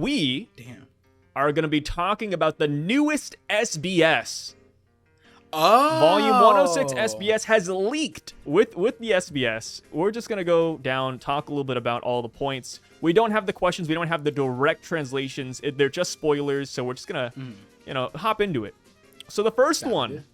we are going to be talking about the newest SBS. Oh! Volume 106 SBS has leaked with the SBS. We're just going to go down, talk a little bit about all the points. We don't have the questions. We don't have the direct translations. They're just spoilers, so we're just going to, hop into it. So the first one,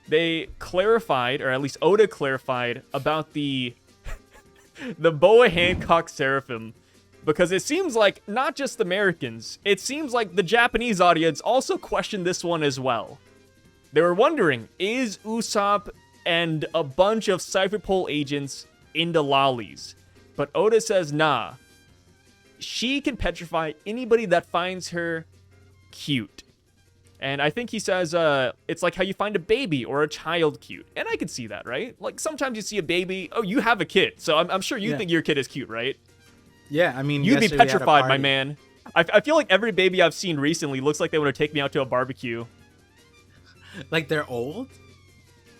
they clarified, or at least Oda clarified, about the Boa Hancock Seraphim. Because it seems like not just Americans, it seems like the Japanese audience also questioned this one as well. They were wondering, is Usopp and a bunch of Cypher Pole agents into lollies? But Oda says, nah. She can petrify anybody that finds her cute. And I think he says, it's like how you find a baby or a child cute. And I can see that, right? Like, sometimes you see a baby, oh, you have a kid. So I'm sure you think your kid is cute, right? Yeah, I mean, you'd be petrified, my man. I feel like every baby I've seen recently looks like they want to take me out to a barbecue. Like they're old?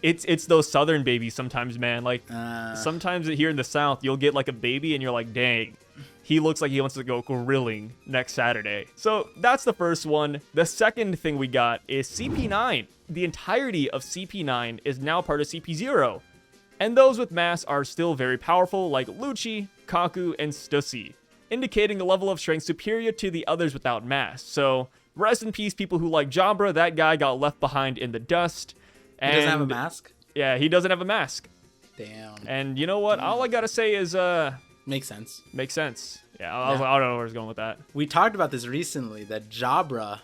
It's those southern babies sometimes, man. Like, sometimes here in the South, you'll get like a baby and you're like, dang, he looks like he wants to go grilling next Saturday. So that's the first one. The second thing we got is CP9. The entirety of CP9 is now part of CP0. And those with mass are still very powerful, like Lucci, Kaku, and Stussy, indicating a level of strength superior to the others without mass. So, rest in peace, people who like Jabra. That guy got left behind in the dust. And he doesn't have a mask? Yeah, he doesn't have a mask. Damn. And you know what? All I gotta say is, makes sense. Makes sense. Yeah, I don't know where I was going with that. We talked about this recently, that Jabra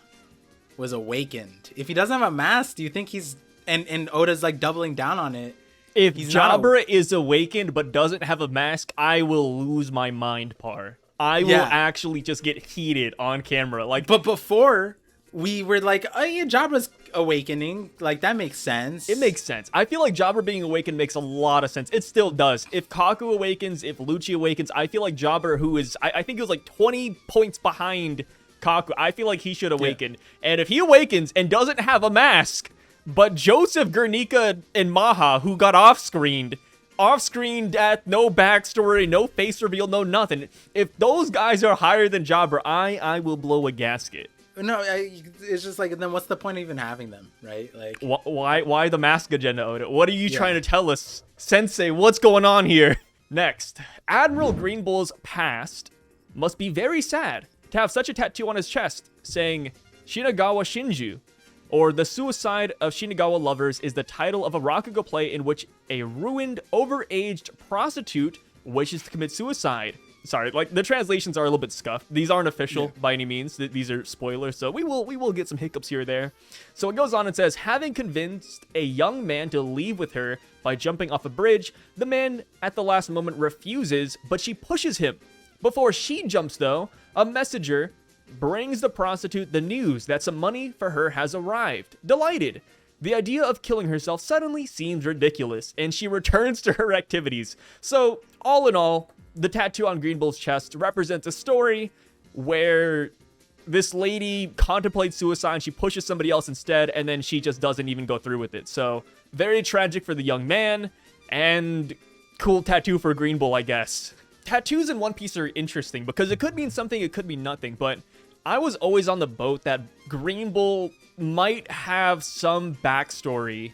was awakened. If he doesn't have a mask, do you think he's... And Oda's like doubling down on it. If Jabra is awakened but doesn't have a mask, I will lose my mind, Par. I will actually just get heated on camera. Like, but before, we were like, oh yeah, Jabra's awakening. Like, that makes sense. It makes sense. I feel like Jabra being awakened makes a lot of sense. It still does. If Kaku awakens, if Lucci awakens, I feel like Jabra, who is, I think he was like 20 points behind Kaku, I feel like he should awaken. Yeah. And if he awakens and doesn't have a mask... But Joseph, Guernica, and Maha, who got off-screened at no backstory, no face reveal, no nothing. If those guys are higher than Jabra, I will blow a gasket. No, it's just like, then what's the point of even having them, right? Like, why the mask agenda, Oda? What are you trying to tell us? Sensei, what's going on here? Next, Admiral Green Bull's past must be very sad to have such a tattoo on his chest saying, Shinagawa Shinju, or The Suicide of Shinagawa Lovers, is the title of a Rakugo play in which a ruined, overaged prostitute wishes to commit suicide. Sorry, like, the translations are a little bit scuffed. These aren't official by any means. These are spoilers, so we will get some hiccups here or there. So it goes on and says, having convinced a young man to leave with her by jumping off a bridge, the man at the last moment refuses, but she pushes him. Before she jumps, though, a messenger brings the prostitute the news that some money for her has arrived. Delighted, the idea of killing herself suddenly seems ridiculous, and she returns to her activities. So, all in all, the tattoo on Green Bull's chest represents a story where this lady contemplates suicide, and she pushes somebody else instead, and then she just doesn't even go through with it. So, very tragic for the young man, and cool tattoo for Green Bull, I guess. Tattoos in One Piece are interesting, because it could mean something, it could mean nothing, but I was always on the boat that Green Bull might have some backstory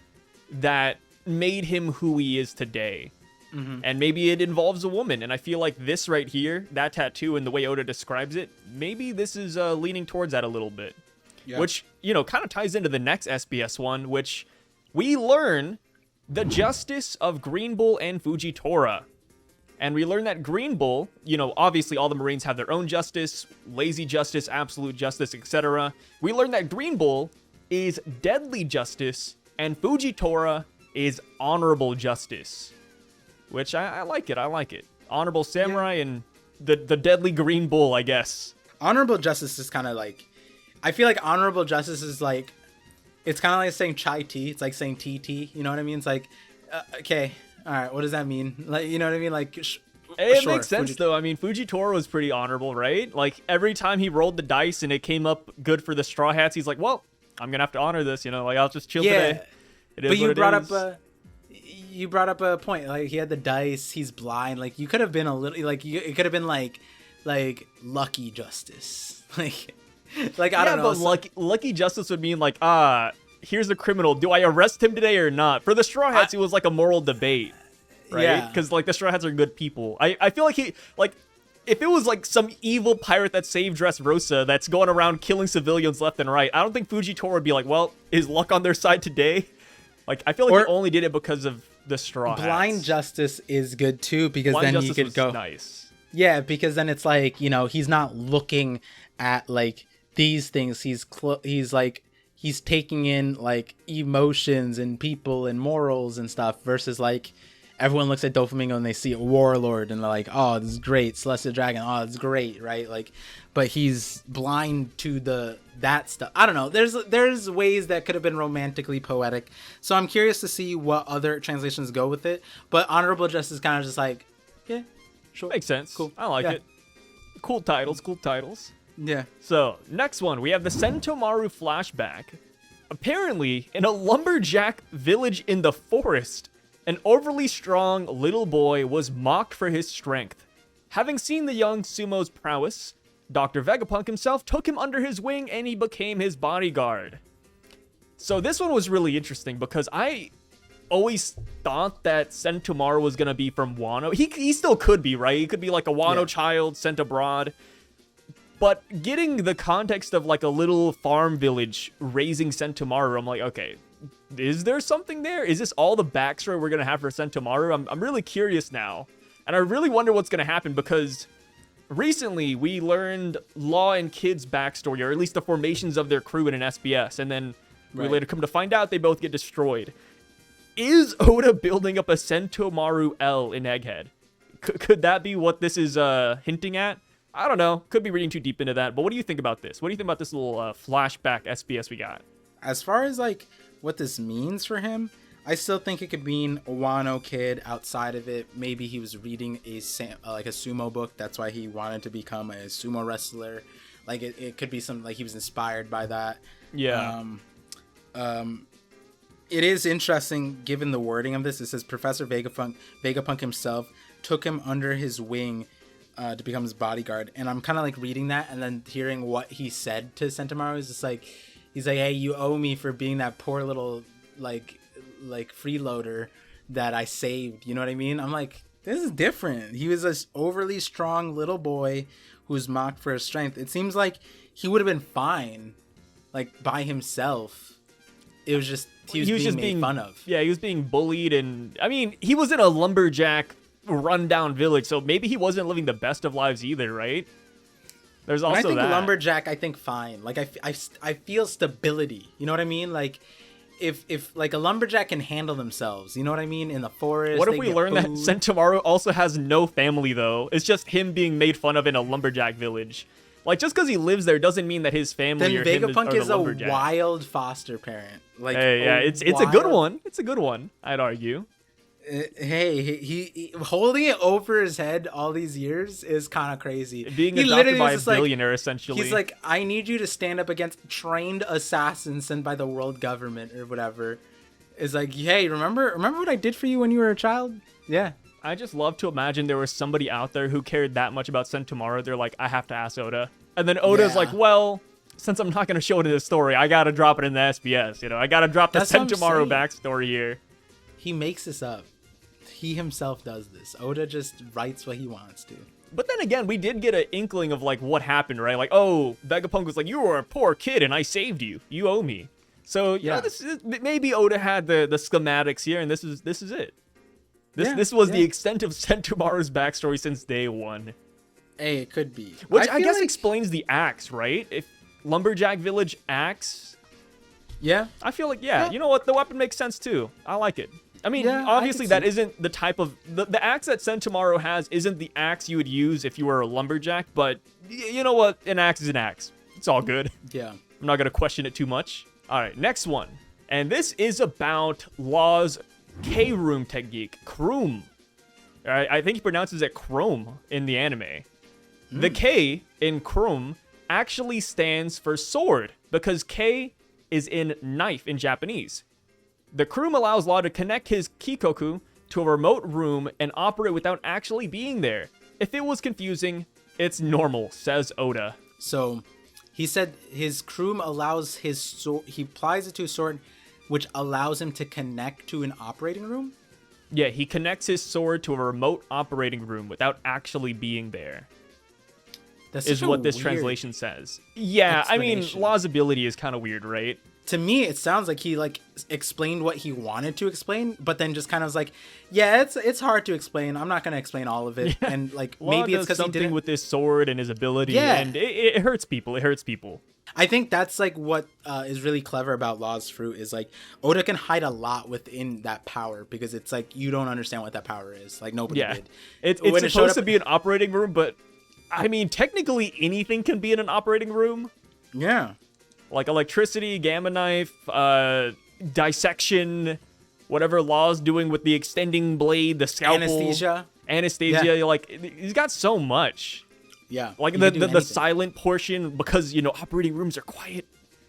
that made him who he is today. Mm-hmm. And maybe it involves a woman. And I feel like this right here, that tattoo and the way Oda describes it, maybe this is leaning towards that a little bit. Yeah. Which, kind of ties into the next SBS one, which we learn the justice of Green Bull and Fujitora. And we learn that Green Bull, obviously all the Marines have their own justice, lazy justice, absolute justice, etc. We learn that Green Bull is deadly justice, and Fujitora is honorable justice. Which I like it. Honorable samurai and the deadly Green Bull, I guess. Honorable justice is kind of like... I feel like honorable justice is like... It's kind of like saying chai tea. It's like saying TT. You know what I mean? It's like, okay... All right, what does that mean? Like, you know what I mean? Like, it makes sense, though. I mean, Fujitora was pretty honorable, right? Like, every time he rolled the dice and it came up good for the Straw Hats, he's like, well, I'm going to have to honor this, like, I'll just chill today. But you brought up a point. Like, he had the dice, he's blind. Like, you could have been a little, like, it could have been like like lucky justice. Like I don't know. But lucky justice would mean like, here's a criminal. Do I arrest him today or not? For the Straw Hats, it was like a moral debate, right? Yeah. Because like the Straw Hats are good people. I feel like if it was like some evil pirate that saved Dressrosa that's going around killing civilians left and right, I don't think Fujitora would be like, well, is luck on their side today? Like, I feel like he only did it because of the Straw Hats. Blind justice is good too, because then you could go nice. Yeah, because then it's like, you know, he's not looking at like these things. He's taking in like emotions and people and morals and stuff, versus like everyone looks at Doflamingo and they see a warlord and they're like, oh, this is great, Celestial Dragon, oh, it's great, right? Like, but he's blind to that stuff. I don't know. There's ways that could have been romantically poetic. So I'm curious to see what other translations go with it. But Honorable Justice is kind of just like, yeah, sure. Makes sense. Cool. I like it. Cool titles. Yeah. So, next one, we have the Centomaru flashback. Apparently, in a lumberjack village in the forest, an overly strong little boy was mocked for his strength. Having seen the young sumo's prowess, Dr. Vegapunk himself took him under his wing and he became his bodyguard. So this one was really interesting because I always thought that Centomaru was going to be from Wano. He still could be, right? He could be like a Wano child sent abroad. But getting the context of like a little farm village raising Centomaru, I'm like, okay, is there something there? Is this all the backstory we're going to have for Centomaru? I'm really curious now. And I really wonder what's going to happen because recently we learned Law and Kid's backstory, or at least the formations of their crew in an SBS. And then we later come to find out they both get destroyed. Is Oda building up a Centomaru L in Egghead? Could that be what this is hinting at? I don't know. Could be reading too deep into that. But what do you think about this? What do you think about this little flashback SBS we got? As far as like what this means for him, I still think it could mean a Wano kid. Outside of it, maybe he was reading a sumo book. That's why he wanted to become a sumo wrestler. Like it could be something like he was inspired by that. Yeah. It is interesting given the wording of this. It says Professor Vegapunk himself took him under his wing to become his bodyguard. And I'm kind of like reading that and then hearing what he said to Centomaru is just like, he's like, hey, you owe me for being that poor little like freeloader that I saved. You know what I mean? I'm like, this is different. He was this overly strong little boy who was mocked for his strength. It seems like he would have been fine, like by himself. It was just he was just being made fun of. Yeah, he was being bullied, and I mean, he was in a lumberjack rundown village, so maybe he wasn't living the best of lives either, right? There's also when I think that. lumberjack, I think fine. Like I feel stability. You know what I mean? Like if like a lumberjack can handle themselves, you know what I mean? In the forest. What if we learn that Centomaru also has no family though? It's just him being made fun of in a lumberjack village. Like just because he lives there doesn't mean that his family then or Vegapunk him is a wild foster parent. Like hey, yeah, it's a good one. It's a good one, I'd argue. Hey, he holding it over his head all these years is kind of crazy. Being adopted by a billionaire, essentially. He's like, I need you to stand up against trained assassins sent by the world government or whatever. It's like, hey, remember what I did for you when you were a child? Yeah. I just love to imagine there was somebody out there who cared that much about Centomaru. They're like, I have to ask Oda. And then Oda's like, well, since I'm not going to show it in the story, I got to drop it in the SBS. You know, I got to drop the Centomaru backstory here. He makes this up. He himself does this. Oda just writes what he wants to. But then again, we did get an inkling of like what happened, right? Like, oh, Vegapunk was like, you were a poor kid and I saved you. You owe me. So yeah, maybe Oda had the schematics here, and this is it. This was the extent of Centomaru's backstory since day one. Hey, it could be. Which I guess explains the axe, right? If Lumberjack Village axe. Yeah. I feel like, you know what? The weapon makes sense too. I like it. I mean, obviously that isn't the type of... The axe that Centomaru has isn't the axe you would use if you were a lumberjack, but you know what? An axe is an axe. It's all good. Yeah. I'm not going to question it too much. All right, next one. And this is about Law's K-Room technique. Kroom. All right, I think he pronounces it Chrome in the anime. The K in Kroom actually stands for sword, because K is in knife in Japanese. The Kroom allows Law to connect his Kikoku to a remote room and operate without actually being there. If it was confusing, It's normal, says Oda. So he said his crew allows his sword, he applies it to his sword, which allows him to connect to an operating room. Yeah, he connects his sword to a remote operating room without actually being there. Is what this translation says. Yeah, I mean, Law's ability is kind of weird, right? To me, it sounds like he like explained what he wanted to explain, but then just kind of was like, yeah, it's hard to explain. I'm not gonna explain all of it, and like maybe it's because he didn't with his sword and his ability, and it hurts people. It hurts people. I think that's like what is really clever about Law's fruit is like Oda can hide a lot within that power because it's like you don't understand what that power is. Like nobody did. It's supposed to be an operating room, but I mean, technically anything can be in an operating room. Yeah. Like electricity, gamma knife, dissection, whatever Law's doing with the extending blade, the scalpel. Anesthesia. Yeah. Like, he's got so much. Yeah. Like, the silent portion, because, you know, operating rooms are quiet.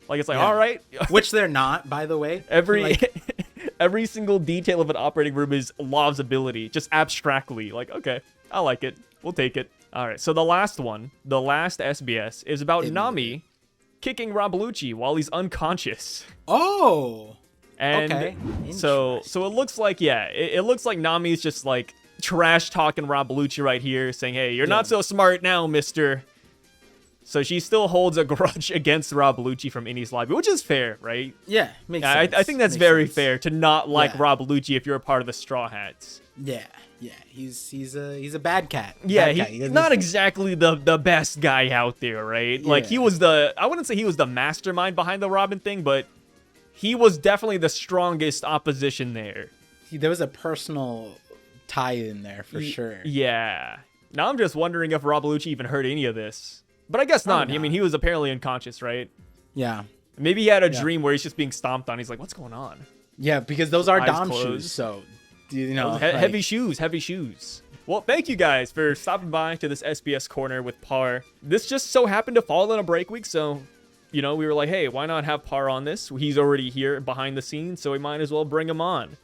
Like, it's like, all right. Which they're not, by the way. Every single detail of an operating room is Law's ability, just abstractly. Like, okay, I like it. We'll take it. All right, so the last one, the last SBS, is about Nami kicking Rob Lucci while he's unconscious. Oh, and okay. So it looks like, it looks like Nami's just like trash talking Rob Lucci right here, saying, hey, you're not so smart now, mister. So she still holds a grudge against Rob Lucci from Ini's lobby, which is fair, right? Yeah, makes sense. I think that's very fair to not like Rob Lucci if you're a part of the Straw Hats. Yeah. Yeah, he's a bad cat. He's not exactly the best guy out there, right? Like he was I wouldn't say he was the mastermind behind the Robin thing, but he was definitely the strongest opposition there. There was a personal tie in there for sure. Yeah. Now I'm just wondering if Rob Lucci even heard any of this, but I guess not. I mean, he was apparently unconscious, right? Yeah. Maybe he had a dream where he's just being stomped on. He's like, what's going on? Yeah, because those are Dom shoes, so. You know, heavy shoes. Well, thank you guys for stopping by to this SBS Corner with Par. This just so happened to fall in a break week, so, you know, we were like, hey, why not have Par on this? He's already here behind the scenes, so we might as well bring him on.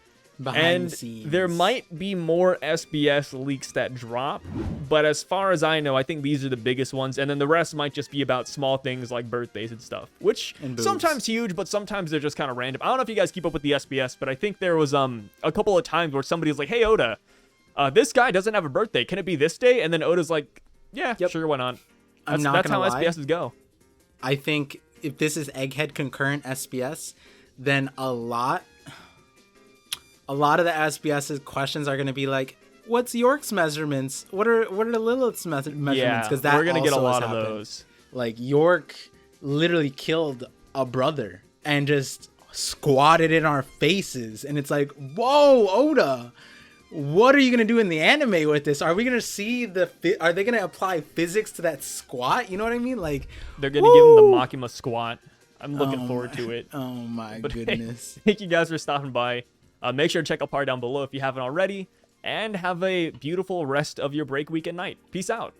Behind the scenes. There might be more SBS leaks that drop, but as far as I know, I think these are the biggest ones, and then the rest might just be about small things like birthdays and stuff, which sometimes huge, but sometimes they're just kind of random. I don't know if you guys keep up with the SBS, but I think there was a couple of times where somebody's like, hey, Oda, this guy doesn't have a birthday. Can it be this day? And then Oda's like, yeah, sure, why not? That's how SBSs go. I think if this is Egghead concurrent SBS, then a lot of the SBS's questions are going to be like, what's York's measurements? What are Lilith's measurements? Because we're going to get a lot of those. Like, York literally killed a brother and just squatted in our faces. And it's like, whoa, Oda, what are you going to do in the anime with this? Are we going to see are they going to apply physics to that squat? You know what I mean? Like, they're going to give him the Makima squat. I'm looking forward to it. Oh my goodness. Hey, thank you guys for stopping by. Make sure to check out Par down below if you haven't already, and have a beautiful rest of your break week and night. Peace out.